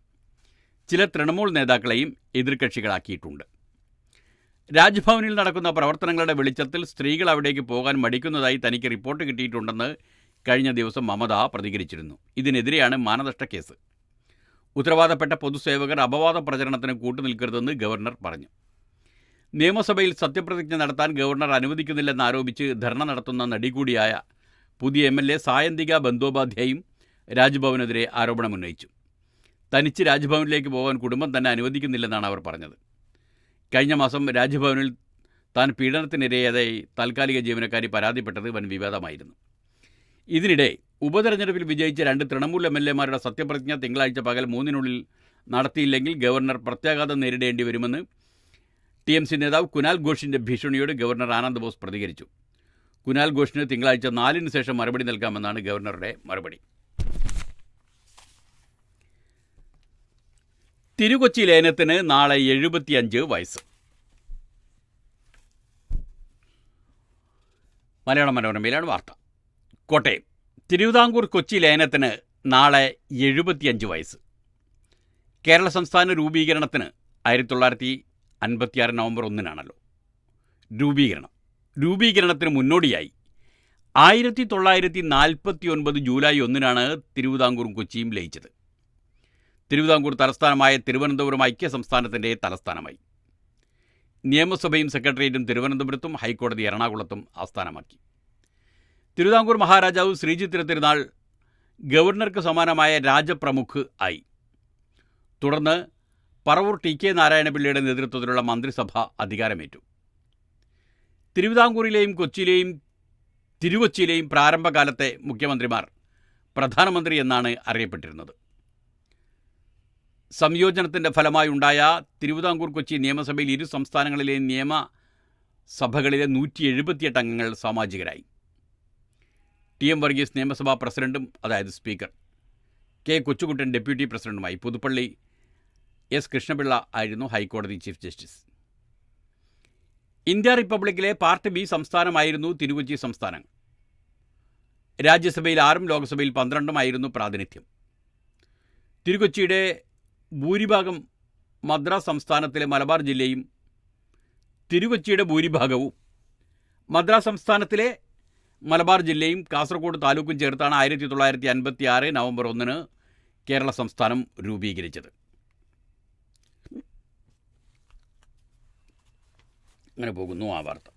ചില തൃണമൂൽ നേതാക്കളെയും എതിർകക്ഷികളാക്കിയിട്ടുണ്ട്. രാജ്ഭവനിൽ നടക്കുന്ന പ്രവർത്തനങ്ങളുടെ വെളിച്ചത്തിൽ സ്ത്രീകൾ അവിടേക്ക് പോകാൻ മടിക്കുന്നതായി തനിക്ക് റിപ്പോർട്ട് കിട്ടിയിട്ടുണ്ടെന്ന് കഴിഞ്ഞ ദിവസം മമത പ്രതികരിച്ചിരുന്നു. ഇതിനെതിരെയാണ് മാനനഷ്ടക്കേസ്. ഉത്തരവാദപ്പെട്ട പൊതുസേവകർ അപവാദ പ്രചരണത്തിന് കൂട്ടുനിൽക്കരുതെന്ന് ഗവർണർ പറഞ്ഞു. നിയമസഭയിൽ സത്യപ്രതിജ്ഞ നടത്താൻ ഗവർണർ അനുവദിക്കുന്നില്ലെന്നാരോപിച്ച് ധർണ നടത്തുന്ന നടി കൂടിയായ പുതിയ MLA സായന്തിക ബന്ദോപാധ്യായും രാജ്ഭവനെതിരെ ആരോപണമുന്നയിച്ചു. തനിച്ച് രാജ്ഭവനിലേക്ക് പോകാൻ കുടുംബം തന്നെ അനുവദിക്കുന്നില്ലെന്നാണ് അവർ പറഞ്ഞത്. കഴിഞ്ഞ മാസം രാജ്ഭവനിൽ താൻ പീഡനത്തിനിരയായി താൽക്കാലിക ജീവനക്കാരി പരാതിപ്പെട്ടത് വൻ വിവാദമായിരുന്നു. ഇതിനിടെ ഉപതെരഞ്ഞെടുപ്പിൽ വിജയിച്ച 2 തൃണമൂൽ MLAമാരുടെ സത്യപ്രതിജ്ഞ തിങ്കളാഴ്ച പകൽ 3-നുള്ളിൽ നടത്തിയില്ലെങ്കിൽ ഗവർണർ പ്രത്യാഘാതം നേരിടേണ്ടി വരുമെന്ന് TMC നേതാവ് കുനാൽ ഘോഷിൻ്റെ ഭീഷണിയോട് ഗവർണർ ആനന്ദ് ബോസ് പ്രതികരിച്ചു. കുനാൽ ഘോഷിന് തിങ്കളാഴ്ച 4-ന് ശേഷം മറുപടി നൽകാമെന്നാണ് ഗവർണറുടെ മറുപടി. തിരുകൊച്ചി ലയനത്തിന് നാളെ 75 വയസ്സ്. മലയാള മനോരമയിലാണ് വാർത്ത. കോട്ടയം. തിരുവിതാംകൂർ കൊച്ചി ലയനത്തിന് നാളെ 75 വയസ്സ്. കേരള സംസ്ഥാന രൂപീകരണത്തിന് 1956 നവംബർ 1-നാണല്ലോ രൂപീകരണത്തിന് മുന്നോടിയായി 1949 ജൂലൈ 1-നാണ് തിരുവിതാംകൂറും കൊച്ചിയും ലയിച്ചത്. തിരുവിതാംകൂർ തലസ്ഥാനമായ തിരുവനന്തപുരം ഐക്യ സംസ്ഥാനത്തിൻ്റെ തലസ്ഥാനമായി. നിയമസഭയും സെക്രട്ടേറിയറ്റും തിരുവനന്തപുരത്തും ഹൈക്കോടതി എറണാകുളത്തും ആസ്ഥാനമാക്കി. തിരുവിതാംകൂർ മഹാരാജാവ് ശ്രീചിത്തിര തിരുനാൾ ഗവർണർക്ക് സമാനമായ രാജപ്രമുഖ് ആയി. തുടർന്ന് പറവൂർ TK നാരായണപിള്ളയുടെ നേതൃത്വത്തിലുള്ള മന്ത്രിസഭ അധികാരമേറ്റു. തിരുവിതാംകൂറിലെയും തിരുകൊച്ചിയിലെയും പ്രാരംഭകാലത്തെ മുഖ്യമന്ത്രിമാർ പ്രധാനമന്ത്രി എന്നാണ് അറിയപ്പെട്ടിരുന്നത്. സംയോജനത്തിൻ്റെ ഫലമായുണ്ടായ തിരുവിതാംകൂർ കൊച്ചി നിയമസഭയിൽ ഇരു സംസ്ഥാനങ്ങളിലെയും നിയമസഭകളിലെ 178 അംഗങ്ങൾ സാമാജികരായി. TM വർഗീസ് നിയമസഭാ പ്രസിഡന്റും, അതായത് സ്പീക്കർ, K കൊച്ചുകുട്ടൻ ഡെപ്യൂട്ടി പ്രസിഡന്റുമായി. പുതുപ്പള്ളി S കൃഷ്ണപിള്ള ആയിരുന്നു ഹൈക്കോടതി ചീഫ് ജസ്റ്റിസ്. ഇന്ത്യ റിപ്പബ്ലിക്കിലെ പാർട്ട് B സംസ്ഥാനമായിരുന്നു തിരുകൊച്ചി സംസ്ഥാനം. രാജ്യസഭയിൽ 6-ഉം ലോക്സഭയിൽ 12-ഉം ആയിരുന്നു പ്രാതിനിധ്യം. തിരുകൊച്ചിയുടെ ഭൂരിഭാഗം മദ്രാസ് സംസ്ഥാനത്തിലെ മലബാർ ജില്ലയും തിരുകൊച്ചിയുടെ ഭൂരിഭാഗവും മദ്രാസ് സംസ്ഥാനത്തിലെ മലബാർ ജില്ലയും കാസർഗോഡ് താലൂക്കും ചേർത്താണ് 1956 നവംബർ 1-ന് കേരള സംസ്ഥാനം രൂപീകരിച്ചത്. അങ്ങനെ പോകുന്നു ആ വാർത്ത.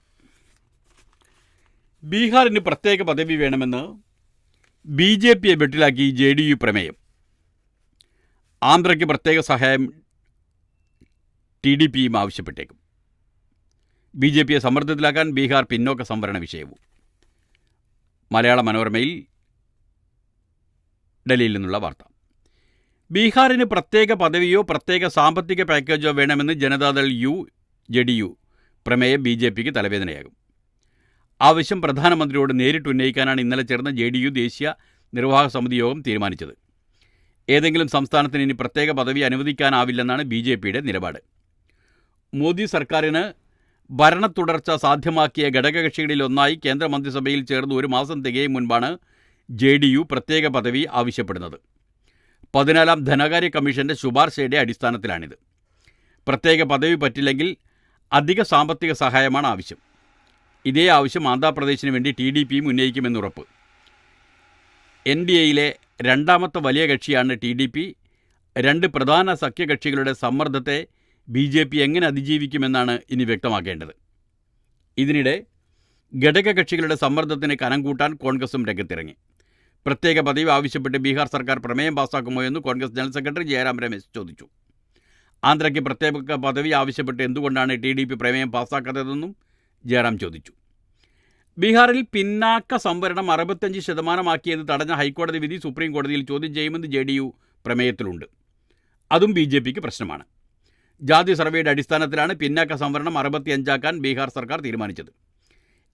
ബീഹാറിന് പ്രത്യേക പദവി വേണമെന്ന് BJPയെ വെട്ടിലാക്കി JDU പ്രമേയം. ആന്ധ്രയ്ക്ക് പ്രത്യേക സഹായം TDPയും ആവശ്യപ്പെട്ടേക്കും. BJPയെ സമ്മർദ്ദത്തിലാക്കാൻ ബീഹാർ പിന്നോക്ക സംവരണ വിഷയവും. മലയാള മനോരമയിൽ ഡൽഹിയിൽ നിന്നുള്ള വാർത്ത. ബീഹാറിന് പ്രത്യേക പദവിയോ പ്രത്യേക സാമ്പത്തിക പാക്കേജോ വേണമെന്ന് ജനതാദൾ JDU പ്രമേയം BJPക്ക് തലവേദനയാകും. ആവശ്യം പ്രധാനമന്ത്രിയോട് നേരിട്ട് ഉന്നയിക്കാനാണ് ഇന്നലെ ചേർന്ന JDU ദേശീയ നിർവാഹക സമിതി യോഗം തീരുമാനിച്ചത്. ഏതെങ്കിലും സംസ്ഥാനത്തിന് ഇനി പ്രത്യേക പദവി അനുവദിക്കാനാവില്ലെന്നാണ് BJPയുടെ നിലപാട്. മോദി സർക്കാരിന് ഭരണ തുടർച്ച സാധ്യമാക്കിയ ഘടകകക്ഷികളിൽ ഒന്നായി കേന്ദ്രമന്ത്രിസഭയിൽ ചേർന്ന് 1 മാസം തികയും മുൻപാണ് JDU പ്രത്യേക പദവി ആവശ്യപ്പെടുന്നത്. 14-ാം ധനകാര്യ കമ്മീഷന്റെ ശുപാർശയുടെ അടിസ്ഥാനത്തിലാണിത്. പ്രത്യേക പദവി പറ്റില്ലെങ്കിൽ അധിക സാമ്പത്തിക സഹായമാണ് ആവശ്യം. ഇതേ ആവശ്യം ആന്ധ്രാപ്രദേശിന് വേണ്ടി TDPയും ഉന്നയിക്കുമെന്നുറപ്പ്. NDAയിലെ രണ്ടാമത്തെ വലിയ കക്ഷിയാണ് TDP. രണ്ട് പ്രധാന സഖ്യകക്ഷികളുടെ സമ്മർദ്ദത്തെ BJP എങ്ങനെ അതിജീവിക്കുമെന്നാണ് ഇനി വ്യക്തമാക്കേണ്ടത്. ഇതിനിടെ ഘടകകക്ഷികളുടെ സമ്മർദ്ദത്തിന് കനം കൂട്ടാൻ കോൺഗ്രസും രംഗത്തിറങ്ങി. പ്രത്യേക പദവി ആവശ്യപ്പെട്ട് ബീഹാർ സർക്കാർ പ്രമേയം പാസ്സാക്കുമോ എന്ന് കോൺഗ്രസ് ജനറൽ സെക്രട്ടറി ജയറാം രമേശ് ചോദിച്ചു. ആന്ധ്രയ്ക്ക് പ്രത്യേക പദവി ആവശ്യപ്പെട്ട് എന്തുകൊണ്ടാണ് TDP പ്രമേയം പാസ്സാക്കാത്തതെന്നും ജയറാം ചോദിച്ചു. ബീഹാറിൽ പിന്നാക്ക സംവരണം 65% തടഞ്ഞ ഹൈക്കോടതി വിധി സുപ്രീം കോടതിയിൽ ചോദ്യം ചെയ്യുമെന്ന് JDU പ്രമേയത്തിലുണ്ട്. അതും BJPക്ക് പ്രശ്നമാണ്. ജാതി സർവേയുടെ അടിസ്ഥാനത്തിലാണ് പിന്നാക്ക സംവരണം 65 ബീഹാർ സർക്കാർ തീരുമാനിച്ചത്.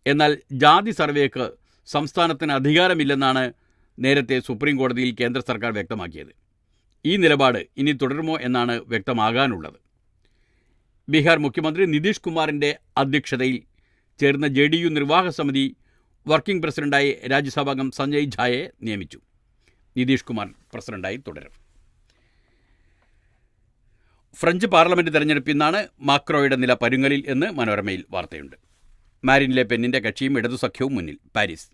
എന്നാൽ ജാതി സർവേക്ക് സംസ്ഥാനത്തിന് അധികാരമില്ലെന്നാണ് നേരത്തെ സുപ്രീം കോടതിയിൽ കേന്ദ്ര സർക്കാർ വ്യക്തമാക്കിയത്. ഈ നിലപാട് ഇനി തുടരുമോ എന്നാണ് വ്യക്തമാകാനുള്ളത്. ബീഹാർ മുഖ്യമന്ത്രി നിതീഷ് കുമാറിൻ്റെ അധ്യക്ഷതയിൽ ചേർന്ന JDU നിർവാഹക സമിതി വർക്കിംഗ് പ്രസിഡന്റായി രാജ്യസഭാംഗം സഞ്ജയ് ഝായെ നിയമിച്ചു. നിതീഷ് കുമാർ പ്രസിഡന്റായി തുടരും. ഫ്രഞ്ച് പാർലമെൻറ്റ് തെരഞ്ഞെടുപ്പിൽ നിന്നാണ് മാക്രോയുടെ നില പരുങ്ങലിൽ എന്ന് മനോരമയിൽ വാർത്തയുണ്ട്. മാരിൻ ലെ പെന്നിൻ്റെ കക്ഷിയും ഇടതുസഖ്യവും മുന്നിൽ. പാരീസ്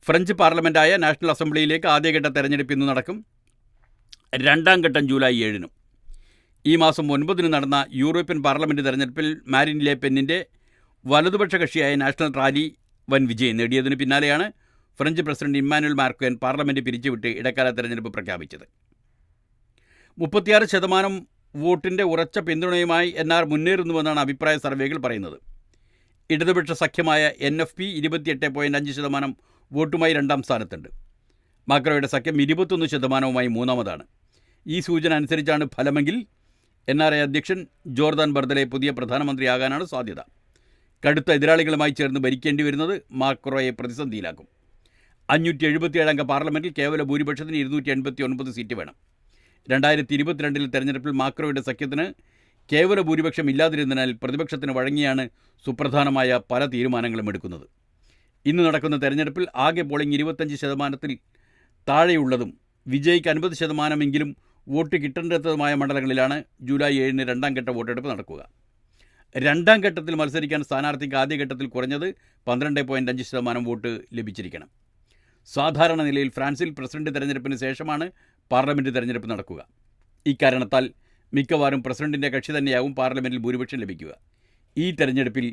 ഫ്രഞ്ച് പാർലമെൻറ്റായ നാഷണൽ അസംബ്ലിയിലേക്ക് ആദ്യഘട്ട തെരഞ്ഞെടുപ്പ് ഇന്ന് നടക്കും. രണ്ടാം ഘട്ടം ജൂലൈ 7-നും. ഈ മാസം 9-ന് നടന്ന യൂറോപ്യൻ പാർലമെൻറ്റ് തെരഞ്ഞെടുപ്പിൽ മാരിൻ ലെ പെന്നിൻ്റെ വലതുപക്ഷ കക്ഷിയായ നാഷണൽ റാലി വൻ വിജയം നേടിയതിന് പിന്നാലെയാണ് ഫ്രഞ്ച് പ്രസിഡന്റ് ഇമ്മാനുവൽ മാക്രോൻ പാർലമെൻറ്റ് പിരിച്ചുവിട്ട് ഇടക്കാല തെരഞ്ഞെടുപ്പ് പ്രഖ്യാപിച്ചത്. 36% വോട്ടിൻ്റെ ഉറച്ച പിന്തുണയുമായി NR മുന്നേറുന്നുവെന്നാണ് അഭിപ്രായ സർവേകൾ പറയുന്നത്. ഇടതുപക്ഷ സഖ്യമായ NFP 28.5% വോട്ടുമായി രണ്ടാം സ്ഥാനത്തുണ്ട്. മാക്രോയുടെ സഖ്യം 21%വുമായി മൂന്നാമതാണ്. ഈ സൂചന അനുസരിച്ചാണ് ഫലമെങ്കിൽ NRA അധ്യക്ഷൻ ജോർദാൻ ബർദലെ പുതിയ പ്രധാനമന്ത്രിയാകാനാണ് സാധ്യത. കടുത്ത എതിരാളികളുമായി ചേർന്ന് ഭരിക്കേണ്ടി വരുന്നത് മാക്രോയെ പ്രതിസന്ധിയിലാക്കും. 577 അംഗ പാർലമെൻറ്റിൽ കേവല ഭൂരിപക്ഷത്തിന് 289 സീറ്റ് വേണം. 2022 തെരഞ്ഞെടുപ്പിൽ മാക്രോയുടെ സഖ്യത്തിന് കേവല ഭൂരിപക്ഷം ഇല്ലാതിരുന്നതിനാൽ പ്രതിപക്ഷത്തിന് വഴങ്ങിയാണ് സുപ്രധാനമായ പല തീരുമാനങ്ങളും എടുക്കുന്നത്. ഇന്ന് നടക്കുന്ന തെരഞ്ഞെടുപ്പിൽ ആകെ പോളിംഗ് 25%-ൽ താഴെയുള്ളതും വിജയിക്ക് 50%-എങ്കിലും വോട്ട് കിട്ടേണ്ടതുമായ മണ്ഡലങ്ങളിലാണ് ജൂലൈ 7-ന് രണ്ടാം ഘട്ട വോട്ടെടുപ്പ് നടക്കുക. രണ്ടാം ഘട്ടത്തിൽ മത്സരിക്കാൻ സ്ഥാനാർത്ഥിക്ക് ആദ്യഘട്ടത്തിൽ കുറഞ്ഞത് 12.5% വോട്ട് ലഭിച്ചിരിക്കണം. സാധാരണ നിലയിൽ ഫ്രാൻസിൽ പ്രസിഡന്റ് തെരഞ്ഞെടുപ്പിന് ശേഷമാണ് പാർലമെൻറ്റ് തെരഞ്ഞെടുപ്പ് നടക്കുക. ഇക്കാരണത്താൽ മിക്കവാറും പ്രസിഡന്റിൻ്റെ കക്ഷി തന്നെയാവും പാർലമെൻറ്റിൽ ഭൂരിപക്ഷം ലഭിക്കുക. ഈ തെരഞ്ഞെടുപ്പിൽ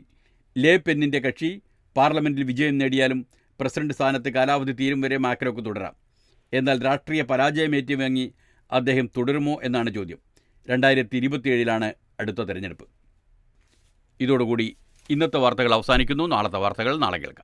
ലെ പെന്നിൻ്റെ കക്ഷി പാർലമെൻറ്റിൽ വിജയം നേടിയാലും പ്രസിഡന്റ് സ്ഥാനത്ത് കാലാവധി തീരും വരെ മാക്രോക്ക് തുടരാം. എന്നാൽ രാഷ്ട്രീയ പരാജയം ഏറ്റുവാങ്ങി അദ്ദേഹം തുടരുമോ എന്നാണ് ചോദ്യം. 2027-ലാണ് അടുത്ത തെരഞ്ഞെടുപ്പ്. ഇതോടുകൂടി ഇന്നത്തെ വാർത്തകൾ അവസാനിക്കുന്നു. നാളത്തെ വാർത്തകൾ നാളെ കേൾക്കാം.